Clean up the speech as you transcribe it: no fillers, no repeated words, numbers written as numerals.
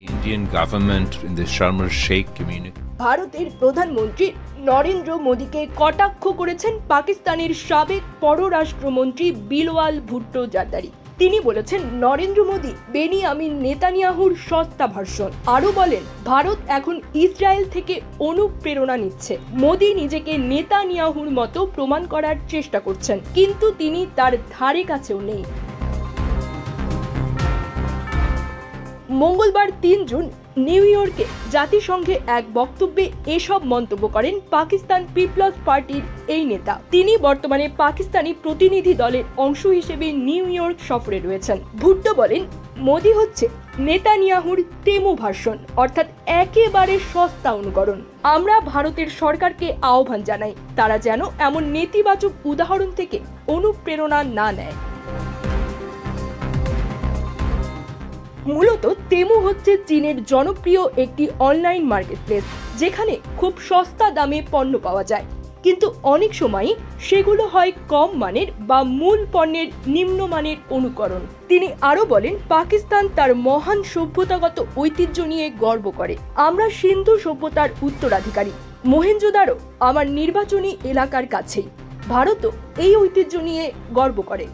Indian government in the Sharm el-Sheikh community. ভারতের প্রধানমন্ত্রী নরেন্দ্র মোদীকে কটাক্ষ করেছেন পাকিস্তানের সাবেক পররাষ্ট্রমন্ত্রী বিলওয়াল ভুট্টো জারদারি। তিনি বলেছেন নরেন্দ্র মোদী বেনিয়ামিন নেতানিয়াহুর সস্তা ভার্সন। আরও বলেন ভারত এখন ইসরায়েল থেকে অনুপ্রেরণা নিচ্ছে। মোদী নিজেকে নেতানিয়াহুর মতো প্রমাণ করার চেষ্টা করছেন, কিন্তু তিনি তার ধারে কাছেও নেই। মঙ্গলবার ৩ জুন নিউ ইয়র্কে জাতিসংঘে এক বক্তব্যে এসব মন্তব্য করেন পাকিস্তান পিপলস পার্টির এই নেতা। তিনি বর্তমানে পাকিস্তানি প্রতিনিধি দলের অংশ হিসেবে নিউ ইয়র্ক সফরে রয়েছেন। ভুট্টো বলেন মোদী হচ্ছে নেতানিয়াহুর তেমু ভার্সন, অর্থাৎ একেবারে সস্তা অনুকরণ। আমরা ভারতের সরকারকে আহ্বান জানাই তারা যেন এমন নেতিবাচক উদাহরণ থেকে অনুপ্রেরণা না নেয়। মূলত তেমু হচ্ছে চীনের জনপ্রিয় একটি অনলাইন মার্কেটপ্লেস, যেখানে খুব সস্তা দামে পণ্য পাওয়া যায়, কিন্তু অনেক সময়ই সেগুলো হয় কম মানের বা মূল পণ্যের নিম্নমানের অনুকরণ। তিনি আরও বলেন পাকিস্তান তার মহান সভ্যতাগত ঐতিহ্য নিয়ে গর্ব করে। আমরা সিন্ধু সভ্যতার উত্তরাধিকারী। মহেঞ্জোদারো আমার নির্বাচনী এলাকার কাছেই। ভারতও এই ঐতিহ্য নিয়ে গর্ব করে।